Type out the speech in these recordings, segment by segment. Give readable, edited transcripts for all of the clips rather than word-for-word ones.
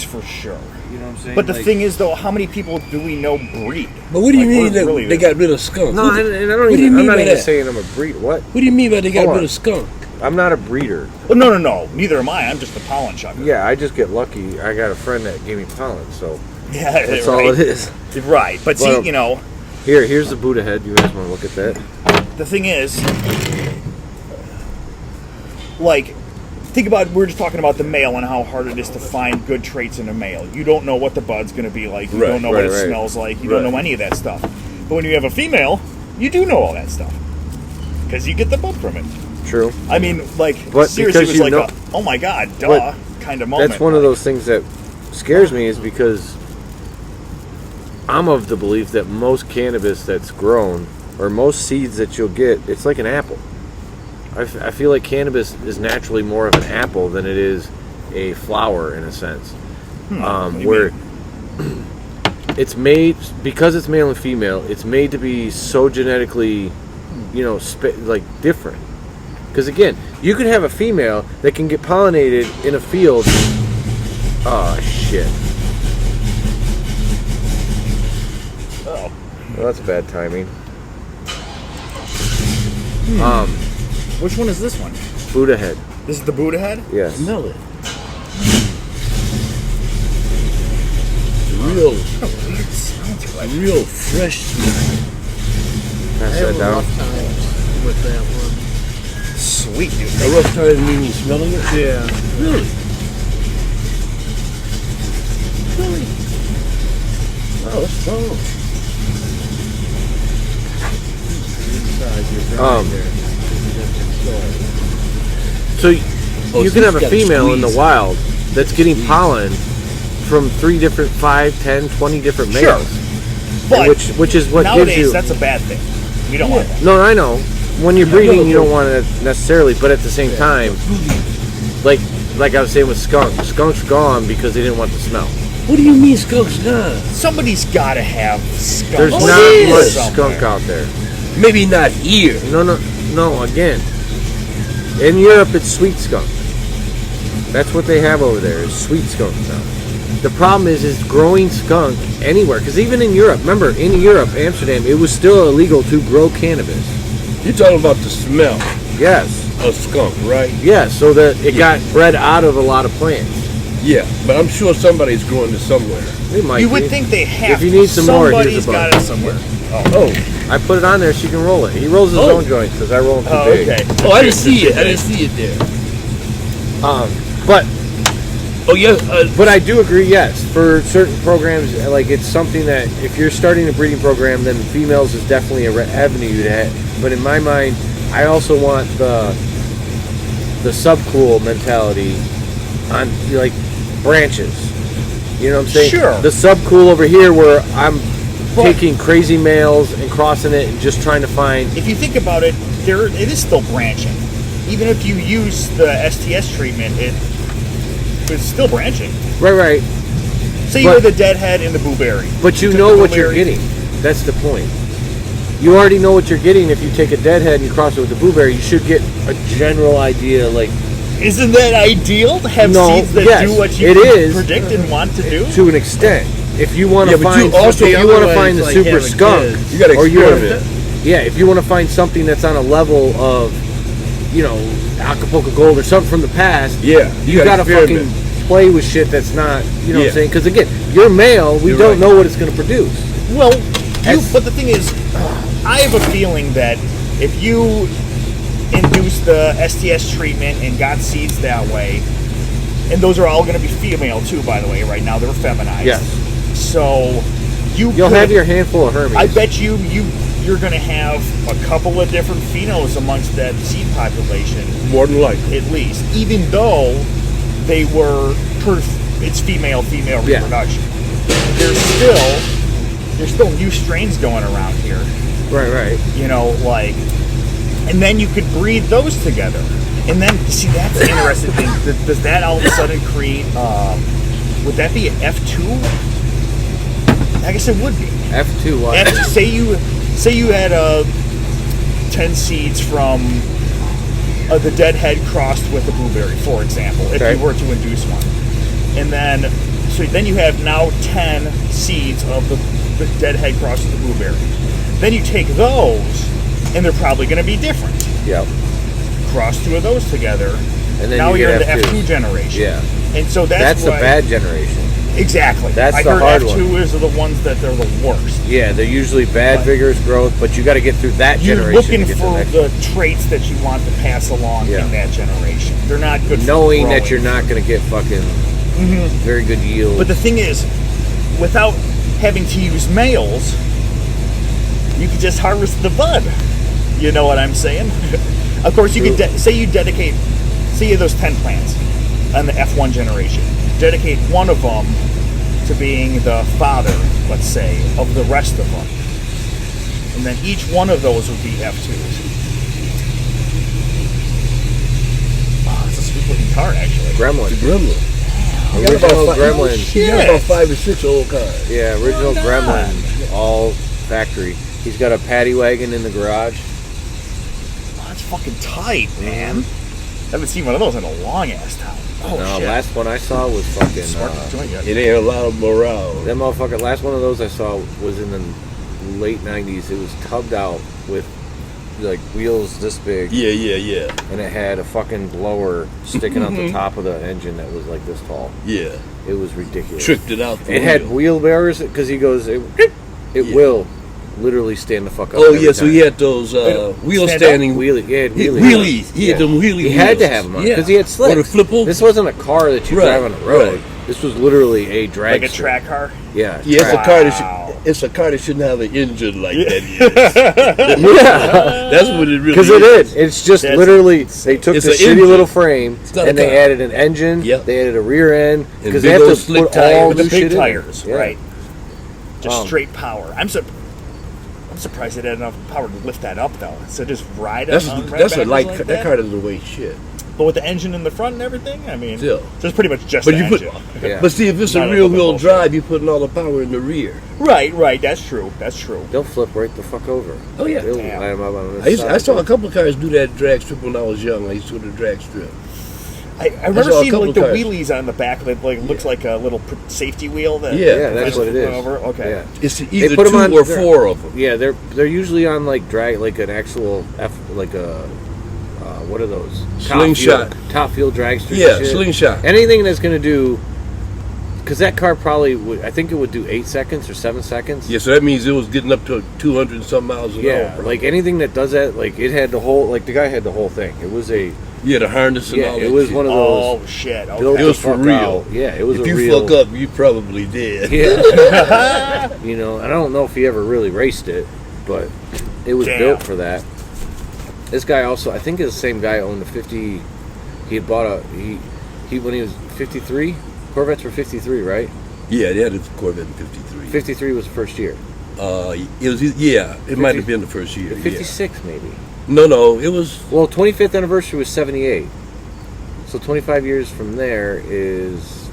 for sure. You know what I'm saying? But the thing is, though, how many people do we know breed? But what do you mean that they got rid of skunk? No, and I don't even. I'm not even saying I'm a breeder. What? What do you mean by they got rid of skunk? I'm not a breeder. Well, no. Neither am I. I'm just a pollen chucker. Yeah, I just get lucky. I got a friend that gave me pollen, so yeah, that's all it is. Right, but see, you know. Here's the Buddha head. You guys want to look at that? The thing is, like, think about, we were just talking about the male and how hard it is to find good traits in a male. You don't know what the bud's going to be like. You don't know what it smells like. You don't know any of that stuff. But when you have a female, you do know all that stuff. Because you get the bud from it. True. I mean, like, but seriously, it was like, oh my God, duh, kind of moment. That's one of those things that scares me, is because I'm of the belief that most cannabis that's grown, or most seeds that you'll get, it's like an apple. I feel like cannabis is naturally more of an apple than it is a flower, in a sense. Where it's made, because it's male and female, it's made to be so genetically, you know, like different. Because again, you could have a female that can get pollinated in a field. Oh shit. Oh. Well, that's bad timing. Which one is this one? Buddha head. This is the Buddha head? Yes. Smell it. Real fresh smell. Pass that down. Rough times with that one. Sweet, dude. A rough time meaning smelling it? Yeah. Really? Really? Oh, that's strong. So you can have a female in the wild that's getting pollen from 3 different, 5, 10, 20 different males. But which is what nowadays, gives you... that's a bad thing. We don't want that. No, I know. When you're breeding, you don't want it necessarily, but at the same time, like I was saying with skunk, skunk's gone because they didn't want the smell. What do you mean skunk's gone? Somebody's got to have skunk. There's not much skunk out there. Maybe not here. No, again. In Europe, it's sweet skunk. That's what they have over there, is sweet skunk now. The problem is growing skunk anywhere, because even in Europe, remember, in Europe, Amsterdam, it was still illegal to grow cannabis. You're talking about the smell Yes. of skunk, right? Yeah, so that it got bred out of a lot of plants. Yeah, but I'm sure somebody's growing it somewhere. They might You be. would think they have. If you need some more, here's somebody's a got bunch. it somewhere. Oh, I put it on there so you can roll it. He rolls his own joints because I roll them too big. Okay. Oh, I didn't see it. I didn't see it there. But Oh, yeah. But I do agree, yes. For certain programs, like it's something that if you're starting a breeding program, then females is definitely an avenue to have. But in my mind, I also want the subcool mentality on like branches. You know what I'm saying? Sure. The subcool over here where I'm taking crazy males and crossing it and just trying to find. If you think about it, it is still branching. Even if you use the STS treatment, it's still branching. Right. Say you were the deadhead and the blueberry. But you know what you're getting. That's the point. You already know what you're getting. If you take a deadhead and you cross it with the blueberry, you should get a general idea. Like, isn't that ideal to have seeds that do what you predict and want to do? To an extent. If you want to find, the super skunk, you got to experiment. If you want to find something that's on a level of, Acapulco Gold or something from the past, you got to fucking play with shit that's not, you know what I'm saying? Because again, you're male, we don't know what it's going to produce. Well, but the thing is, I have a feeling that if you induced the STS treatment and got seeds that way, and those are all going to be female too, by the way, right now, they're feminized. Yes. So you'll have your handful of Hermes. I bet you're going to have a couple of different phenos amongst that seed population. More than likely. At least. Even though they were, it's female reproduction. There's still new strains going around here. Right. And then you could breed those together. And then, see, that's the interesting thing. Does that all of a sudden create, would that be an F2? I guess it would be. F2, what? Say you had 10 seeds from the deadhead crossed with a blueberry, for example, if you were to induce one. And then, So then you have now 10 seeds of the deadhead crossed with the blueberry. Then you take those, and they're probably going to be different. Yep. Cross 2 of those together, And then now you you're in get the F2 generation. Yeah. And so That's the why, bad generation. Exactly. That's I the heard hard F2 one. is the ones that they're the worst. Yeah, they're usually bad, vigorous growth, but you got to get through that You're generation. looking to get to for next the one. traits that you want to pass along in that generation. They're not good Knowing for that you're growing. not going to get fucking very good yield. But the thing is, without having to use males, you could just harvest the bud. You know what I'm saying? Of course, you could say you dedicate, say you have those 10 plants on the F1 generation. Dedicate one of them to being the father, let's say, of the rest of them. And then each one of those would be F2s. Oh, it's a sweet looking car, actually. Gremlin. Gremlin. Original Gremlin. He got about 5 or 6 old cars. Yeah, original Gremlin. All factory. He's got a paddy wagon in the garage. Oh, that's fucking tight, man. Haven't seen one of those in a long ass time. Oh, No, shit. last one I saw was fucking. Spark the joint yet. It ain't a lot of morale. That motherfucker. Last one of those I saw was in the late '90s. It was tubbed out with like wheels this big, Yeah. and it had a fucking blower sticking out the top of the engine that was like this tall. Yeah. It was ridiculous. Tricked it out. It had wheel bearers because he goes, it Yeah. will literally stand the fuck up. Oh, every yeah, so time. he had those wheel stand standing wheelie. Yeah, He- wheelie. wheelies. He had them wheelie He had to wheels. have them on Yeah. because he had slicks. Or to flip over. This wasn't a car that you Right, drive on the road. right. This was literally a drag. Like a track car? Yeah. Yeah, it's a track. car that Wow. it's a car that shouldn't have an engine like that. Yeah. That's what it really Because is. it is. It's just That's literally they took It's the an shitty engine. little frame not a and they car. added an engine. Yep. They added a rear end And because big they have old to slick put tires. all With the new big shit in. tires, Yeah. right? Just Um, straight power. I'm surprised they had enough power to lift that up, though. So just ride it. That's on, ride that's a backwards light. like That car doesn't weigh shit. But with the engine in the front and everything, I mean, Still. so it's pretty much just But the you put, engine. Yeah. but see, if it's Not a a rear little wheel bullshit. drive, you're putting all the power in the rear. Right. That's true. They'll flip right the fuck over. Oh, yeah. They'll Damn. line 'em up on this I side. saw a couple of cars do that drag strip when I was young. I used to do the drag strip. I remember saw a seeing couple like the cars. wheelies on the back that like looks like a little safety wheel. That Yeah. Yeah, that's what it is. Over. Okay. Yeah. It's either put 'em 2 on- or they're- 4 of them. Yeah, they're usually on like drag, like an actual like a what are those? Slingshot. Top fuel dragsters. Yeah, and shit. slingshot. Anything that's gonna do, because that car probably would. I think it would do 8 seconds or 7 seconds. Yeah, so that means it was getting up to 200 and some miles an hour. Yeah, probably. like anything that does that, like it had the whole, like the guy had the whole thing. It was a, Yeah, the harness and yeah, all it that was shit. one of Oh those. shit. built Okay. It was the for fuck real. out. Yeah, it was If a you real. fuck up, you probably did. Yeah. You know, and I don't know if he ever really raced it, but it was Damn. built for that. This guy also, I think, is the same guy owned a 50. He had bought a he when he was 53. Corvettes were 53, right? Yeah, they had a Corvette in 53. 53 was the first year. It was it might have been the first year. Yeah. 56 maybe. No, it was. Well, 25th anniversary was 78. So 25 years from there is.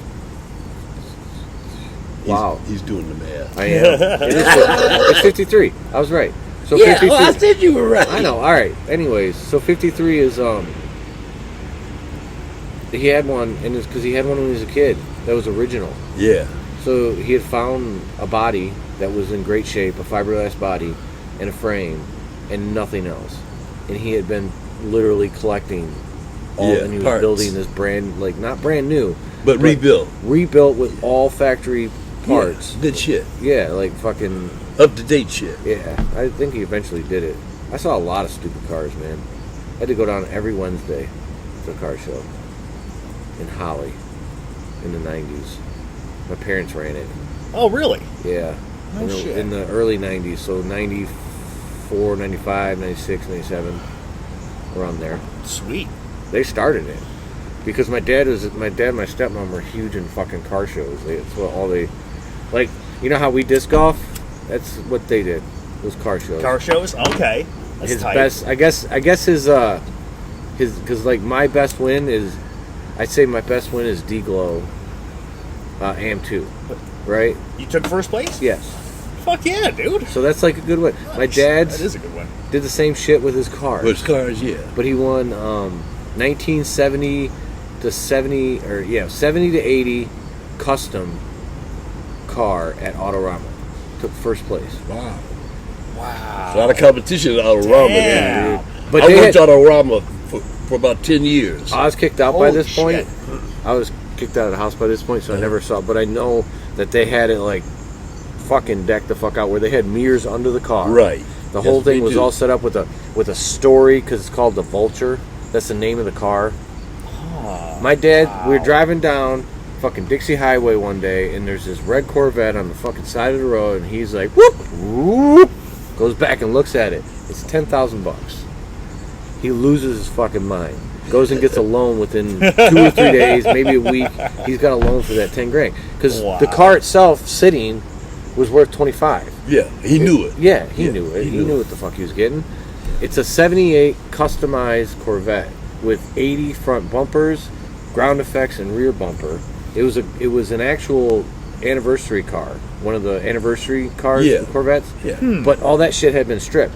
Wow. He's doing the math. I am. It's 53. I was right. So Yeah, 53. well, I said you were right. I know. All right. Anyways, so 53 is he had one, and it's because he had one when he was a kid. That was original. Yeah. So he had found a body that was in great shape, a fiberglass body, and a frame, and nothing else. And he had been literally collecting all, Yeah, and he was parts. building this brand, like not brand new, But rebuilt. rebuilt with all factory parts. Yeah, good shit. Yeah, like fucking. Up to date shit. Yeah, I think he eventually did it. I saw a lot of stupid cars, man. I had to go down every Wednesday to a car show in Holly in the 90s. My parents ran it. Oh really? Yeah. No in, the, shit. in the early 90s, so 94, 95, 96, 97, around there. Sweet. They started it. Because my dad and my stepmom were huge in fucking car shows. That's what all they... Like, you know how we disc golf? That's what they did. Was car shows. Car shows. Okay. That's His tight. best, I guess his because like my best win is, I'd say my best win is D-Glow AM2, right? You took first place? Yes. Fuck yeah, dude. So that's like a good win. My That dad's is a good one. did the same shit with his car, Which cars, yeah. but he won 1970 to 70 or 70 to 80 custom car at Autorama. Took first place. Wow. Wow. A lot of competition at Autorama then, dude. But I they worked had- Autorama for about 10 years. I was kicked out by Holy this point. shit. I was kicked out of the house by this point, so I never saw. But I know that they had it like fucking decked the fuck out, where they had mirrors under the car. Right. The whole Yes, thing me was too. all set up with a story, because it's called the Vulture. That's the name of the car. My dad, we were driving down fucking Dixie Highway one day, and there's this red Corvette on the fucking side of the road, and he's like, whoop, whoop, goes back and looks at it. It's $10,000. He loses his fucking mind. Goes and gets a loan within 2 or 3 days, maybe a week. He's got a loan for that 10 grand. Because the car itself, sitting, was worth 25. Yeah, he knew it. Yeah, he knew it. He knew what the fuck he was getting. It's a 78 customized Corvette with 80 front bumpers, ground effects, and rear bumper. It was an actual anniversary car, one of the anniversary cars, Corvettes. Yeah. But all that shit had been stripped.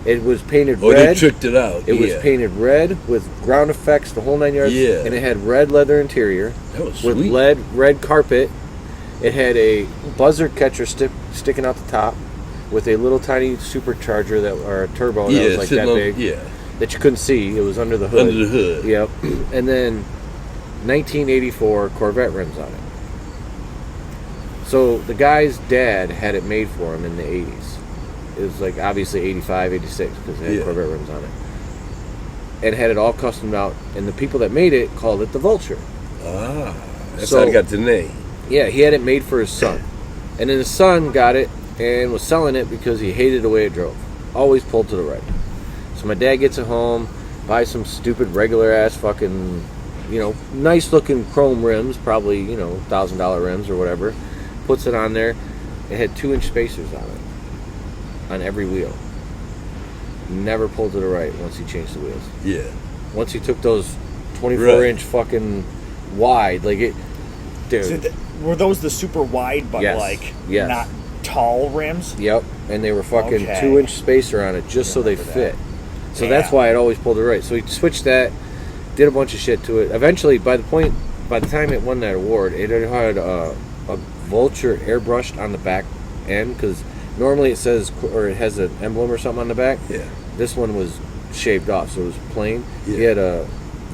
It was painted Oh, red. they tricked it out. It was painted red with ground effects, the whole 9 yards. Yeah. And it had red leather interior That was with sweet. red carpet. It had a buzzer catcher sticking out the top with a little tiny supercharger or a turbo that was like that big. That you couldn't see. It was under the hood. Under the hood. Yep. And then 1984 Corvette rims on it. So the guy's dad had it made for him in the 80s. It was like obviously 85, 86 because it had Corvette rims on it. And had it all customed out. And the people that made it called it the Vulture. Ah, that's So- how it got the name. Yeah, he had it made for his son. And then his son got it and was selling it because he hated the way it drove. Always pulled to the right. So my dad gets it home, buys some stupid regular ass fucking, nice looking chrome rims, probably, $1,000 rims or whatever. Puts it on there. It had 2-inch spacers on it. On every wheel. Never pulled to the right once he changed the wheels. Yeah. Once he took those 24-inch fucking wide, like it, dude. So were those the super wide, but Yes. not tall rims? Yep, and they were fucking Okay. 2-inch spacer on it just so they fit. So Yeah. that's why it always pulled to the right. So he switched that, did a bunch of shit to it. Eventually, by the time it won that award, it had a Vulture airbrushed on the back end, because normally it says, or it has an emblem or something on the back. Yeah. This one was shaved off, so it was plain. Yeah. He had a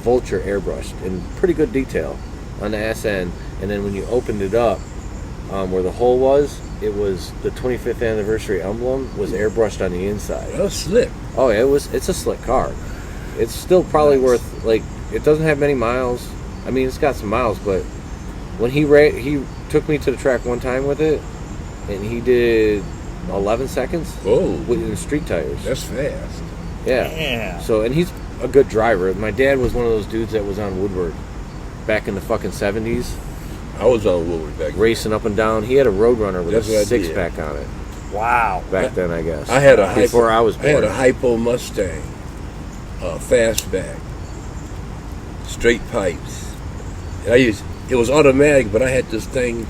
Vulture airbrushed in pretty good detail on the ass end, and then when you opened it up, where the hole was, it was the 25th anniversary emblem was airbrushed on the inside. That was slick. Oh, it's a slick car. It's still probably worth, it doesn't have many miles. I mean, it's got some miles, but when he took me to the track one time with it, and he did 11 seconds with the street tires. That's fast. Yeah. Damn. So, and he's a good driver. My dad was one of those dudes that was on Woodward back in the fucking 70s, I was on Woodward back then. racing up and down. He had a Roadrunner with That's what I a did. 6-pack on it Wow. back then, I guess. I had a before I was I had born. a Hypo Mustang, fastback, straight pipes. And it was automatic, but I had this thing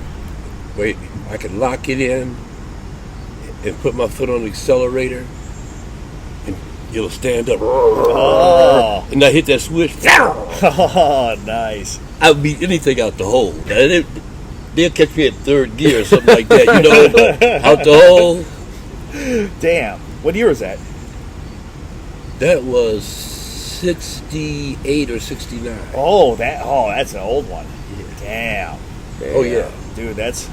where I could lock it in and put my foot on the accelerator, and it'll stand up. Oh. And I hit that switch. Oh, nice. I would beat anything out the hole. Now, they'll catch me at third gear or something like that, out the hole. Damn. What year was that? That was 68 or 69. Oh, that's an old one. Damn. Oh yeah, Dude, that's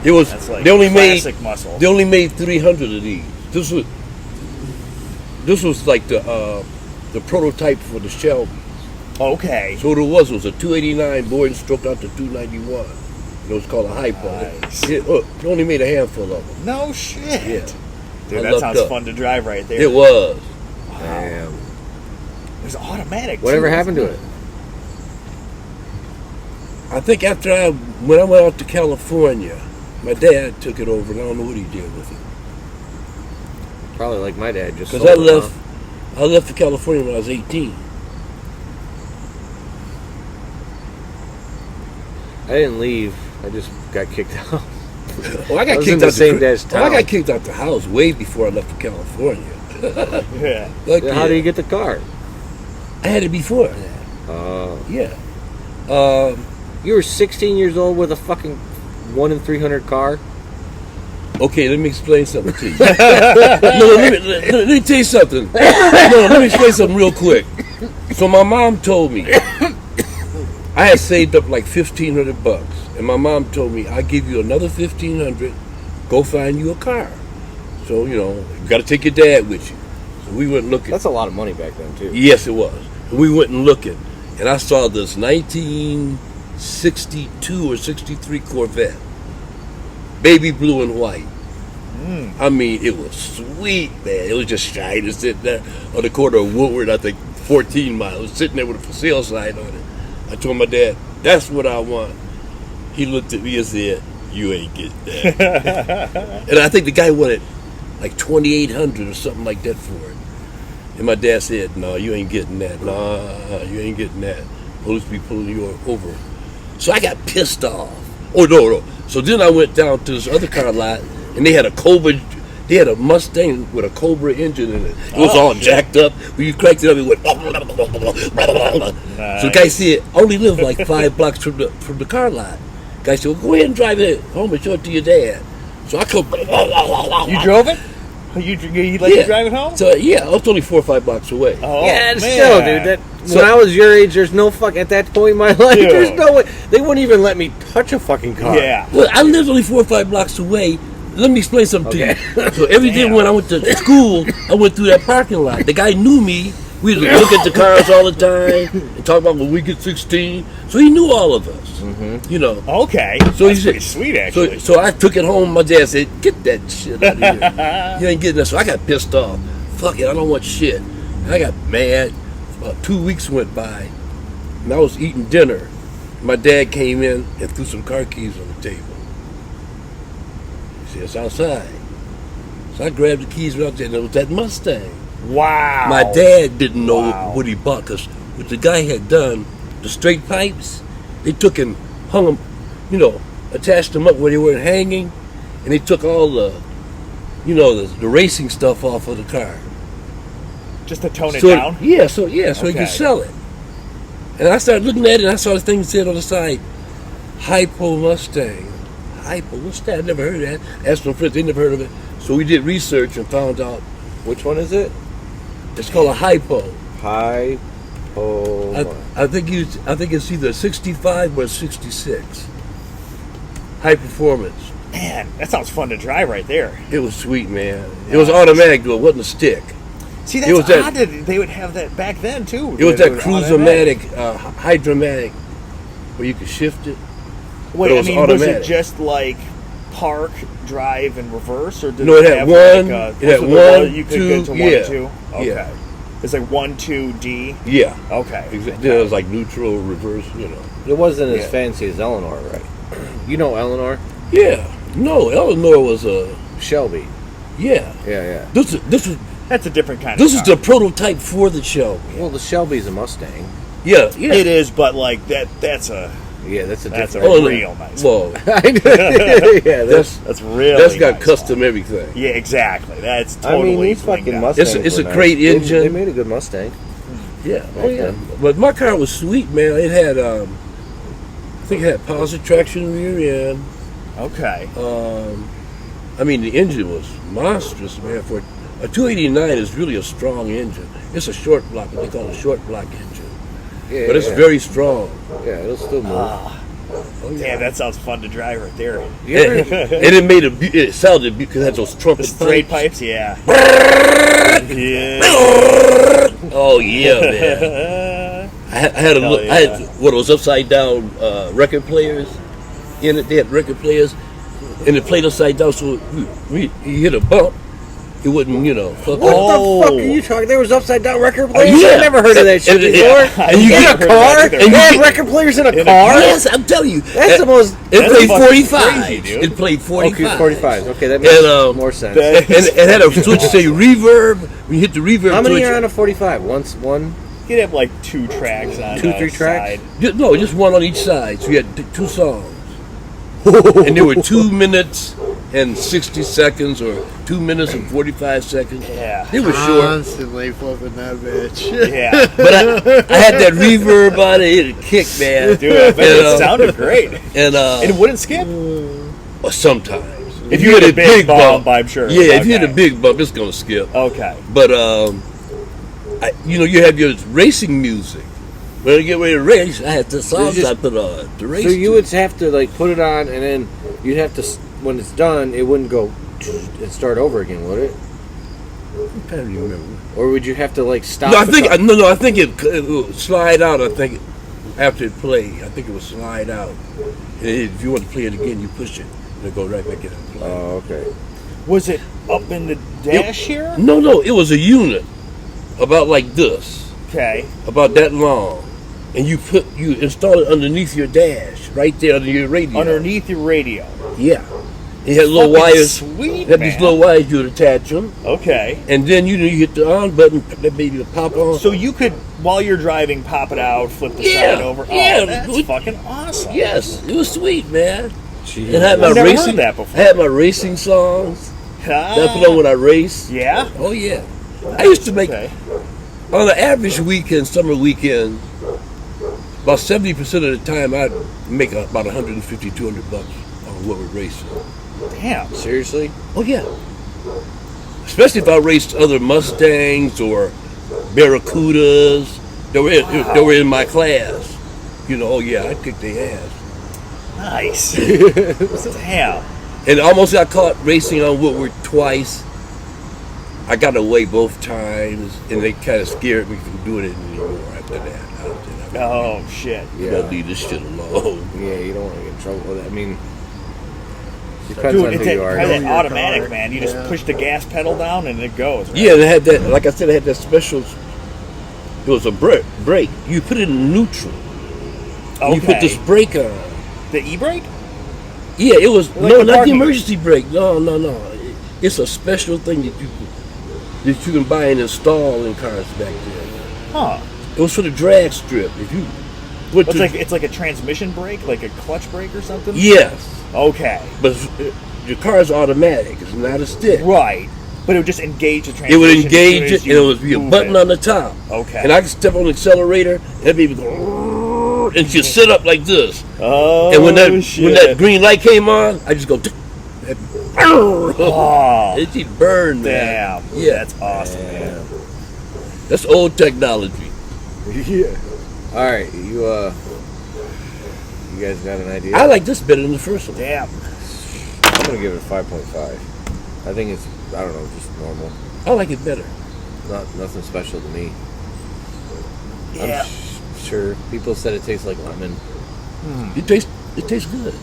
like they only made classic muscle. They only made 300 of these. This was like the prototype for the Shelby. Okay. So what it was a 289 board and stroked out to 291. It was called a hypo. Nice. They only made a handful of them. No shit. Yeah. Dude, I that lucked sounds up. fun to drive right there. It was. Damn. There's automatic. Whatever too, happened to isn't it? I think when I went out to California, my dad took it over, and I don't know what he did with it. Probably like my dad just Because sold it, I left for California when I was 18. I didn't leave. I just got kicked out. Well, I I got was kicked in the out same dash I town. got kicked out the house way before I left for California. Yeah. Like, How do you get the car? I had it before. Yeah. You were 16 years old with a fucking 1 in 300 car. Okay, let me explain something to you. let me tell you something. No, let me explain something real quick. So my mom told me I had saved up like $1,500, and my mom told me I'll give you another $1,500. Go find you a car. So you got to take your dad with you. So we went looking. That's a lot of money back then too. Yes, it was. And we went and looking, and I saw this 1962 or 63 Corvette, baby blue and white. I mean, it was sweet, man. It was just shiny sitting there on the corner of Woodward, I think 14 miles, sitting there with a for sale sign on it. I told my dad, that's what I want. He looked at me and said, you ain't getting that. And I think the guy wanted like $2,800 or something like that for it. And my dad said, no, you ain't getting that. No, you ain't getting that. Police be pulling you over. So I got pissed off. Oh, no. So then I went down to this other car lot, and they had a Cobra. They had a Mustang with a Cobra engine in it. It was all jacked up. When you cranked it up, it went. Nice. So the guy said, I only live like 5 blocks from the car lot. The guy said, well, go ahead and drive it home and show it to your dad. So I come. You drove it? You let you drive it home? So yeah, I was only 4 or 5 blocks away. Oh, yeah, man. still, dude. When I was your age, there's no fuck at that point in my life. Dude. There's no way they wouldn't even let me touch a fucking car. Yeah. Well, I lived only 4 or 5 blocks away. Let me explain something to you. So every day when I went to school, I went through that parking lot. The guy knew me. We would look at the cars all the time and talk about when we get 16. So he knew all of us. Okay. So that's he pretty said, sweet, actually. So I took it home. My dad said, "Get that shit out of here. You ain't getting that." So I got pissed off. Fuck it, I don't want shit. And I got mad. About 2 weeks went by, and I was eating dinner. My dad came in and threw some car keys on the table. He said, "It's outside." So I grabbed the keys right there, and it was that Mustang. Wow. My dad didn't know what he bought, because what the guy had done, the straight pipes, they took and hung them, attached them up where they weren't hanging, and they took all the racing stuff off of the car. Just to tone it down? So he could sell it. And I started looking at it, and I saw the thing that said on the side, Hypo Mustang. Hypo, what's that? I never heard of that. Asked my friends, they never heard of it. So we did research and found out. Which one is it? It's called a Hypo. Hypo. I think it's either 65 or 66. High performance. Man, that sounds fun to drive right there. It was sweet, man. It was automatic, though. It wasn't a stick. See, that's odd that they would have that back then, too. It was that Cruise-O-Matic, Hydra-Matic, where you could shift it. Wait, was it just like park, drive, and reverse? Or did it had one. It had one, you could get to 1 and 2? Okay. Yeah. It's like 1, 2, D? Yeah. Okay. Exactly. It was like neutral, reverse, It wasn't as fancy as Eleanor, right? You know Eleanor? Yeah. No, Eleanor was a... Shelby. Yeah. Yeah. That's a different kind of This is the prototype for the Shelby. Well, the Shelby's a Mustang. Yeah. It is, but like that's a... Yeah, that's a real nice one. Well, yeah, that's really That's got nice custom everything. Yeah, exactly. That's totally. I mean, these fucking Mustangs. It's a great engine. They made a good Mustang. Yeah. Oh yeah. But my car was sweet, man. It had I think it had positive traction rear end. Okay. I mean, the engine was monstrous, man. For a 289 is really a strong engine. It's a short block, what they call a short block engine. Yeah, but it's very strong. Yeah, it'll still move. Oh, yeah. Damn, that sounds fun to drive right there. And it sounded because it had those trumpet straight pipes. Yeah. Yeah. Oh yeah, man. I had one of those upside down record players in it. They had record players, and it played upside down, so you hit a bump. It wouldn't, fuck What up. the fuck are you talking? There was upside down record players? Yeah. I've never heard of that shit before. And you get a car? And you had record players in a car? Yes, I'm telling you. That's the most... It played 45. Crazy, it played 45. Okay, 45. Okay, that makes more sense. And it had a switch say reverb. When you hit the reverb How many switch, are on a 45? One? You'd have like 2 tracks on 3 tracks? No, just one on each side. So you had 2 songs. And they were 2 minutes and 60 seconds or 2 minutes and 45 seconds. Yeah. It was short. Constantly flipping that bitch. Yeah. But I had that reverb on it. It kicked, man. Dude, I bet it sounded great. And it wouldn't skip? Well, sometimes. If you hit a big bump, I'm sure. Yeah, if you hit a big bump, it's going to skip. Okay. But, you have your racing music. When I get ready to race, I had the songs I put on to race. So you would have to like put it on, and then you'd have to, when it's done, it wouldn't go and start over again, would it? I'm trying to remember. Or would you have to like stop? No, I think it would slide out. I think after it played, I think it would slide out. And if you want to play it again, you push it, and it go right back in and play. Oh, okay. Was it up in the dash here? No, it was a unit about like this, Okay. about that long, and you install it underneath your dash, right there under your radio. Underneath your radio. Yeah. It had little Fucking wires. Sweet, Had man. these little wires you would attach them, Okay. and then you hit the on button, that baby would pop on. So you could, while you're driving, pop it out, flip the Yeah, side over. yeah. Oh, that's fucking awesome. Yes, it was sweet, man. Jeez. And I had my I've never racing. heard that before. I had my racing songs. Ah, That I put on when I race. yeah? Oh yeah. I used to make Okay. on an average weekend, summer weekend, about 70% of the time I'd make about 150, 200 bucks on what we're racing. Damn. Seriously? Oh yeah. Especially if I raced other Mustangs or Barracudas. They were in my class. Oh yeah, I kicked their ass. Nice. Damn. And almost got caught racing on Woodward twice. I got away both times, and they kind of scared me from doing it anymore after that. Oh, shit. You gotta leave this shit alone. Yeah, you don't want to get in trouble with it. I mean, depends Dude, on it's who you are. that Your automatic, car. man. You just Yeah. push the gas pedal down and it goes. Right? Yeah, they had that. Like I said, they had that special. It was a brake. You put it in neutral. Okay. You put this brake on. The e-brake? Yeah, it was Like no, the not the parking. emergency brake. No. It's a special thing that you can buy and install in cars back then. Huh. It was for the drag strip. If you went It's like a transmission brake, like a clutch brake or something? yes, Okay. but your car's automatic. It's not a stick. Right. But it would just engage the It transmission. would as engage soon it, as and it would be a move button it. on the top. Okay. And I could step on the accelerator, and that baby go, and she'd sit up like this. Oh, And when that shit. green light came on, I just go. Oh, And she'd burn, man. damn. Yeah, That's awesome, man. that's old technology. Yeah. All right, you guys got an idea? I like this better than the first one. Damn. I'm gonna give it a 5.5. I think it's, I don't know, just normal. I like it better. Nothing special to me. Yeah. I'm sure people said it tastes like lemon. It tastes good.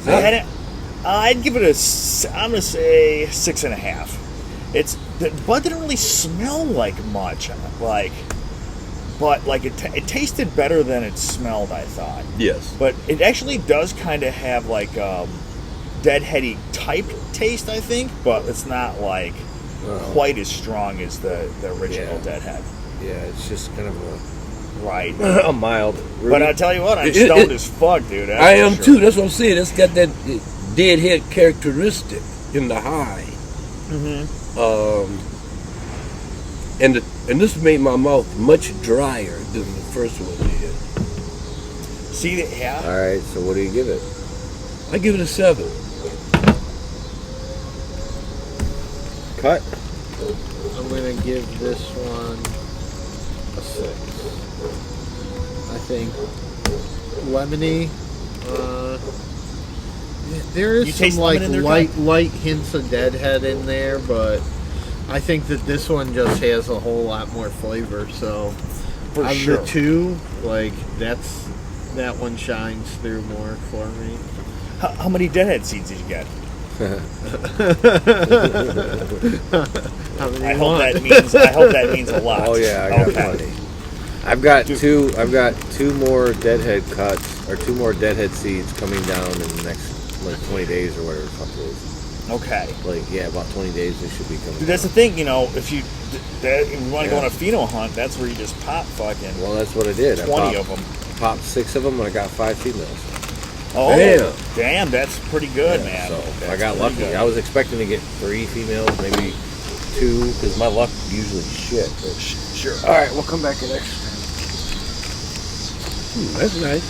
Okay. I'd give it I'm gonna say 6.5. The bud didn't really smell like much, but it tasted better than it smelled, I thought. Yes. But it actually does kind of have like deadheady type taste, I think, but it's not like quite as strong as the original Yeah. Deadhead. Yeah, it's just kind of Right. a mild. But I tell you what, I'm It- stoned as fuck, dude. that's I for am sure. too. That's what I'm saying. It's got that deadhead characteristic in the high. Mm-hmm. And this made my mouth much drier than the first one did. See that? Yeah. All right, so what do you give it? I give it a 7. Cut. I'm gonna give this one a 6. I think lemony. There You is some taste lemon in there, light hints of Deadhead in there, but I think that this one just has a whole lot more flavor. So For out sure. of the two, that one shines through more for me. How many Deadhead seeds did you get? How many I you hope want? that means a lot. Oh yeah, I got Okay. plenty. I've got two more deadhead cuts or two more deadhead seeds coming down in the next 20 days or whatever the fuck it is. Okay. About 20 days they should be coming. Dude, that's the thing, if you want to go on a pheno hunt, that's where you just pop fucking Well, that's what I did. 20 of them. Popped 6 of them and I got 5 females. Oh, Damn. damn, that's pretty good, man. So That's I got pretty lucky. good. I was expecting to get 3 females, maybe 2, because my luck usually shit. But Sure. all right, we'll come back in next time. That's nice.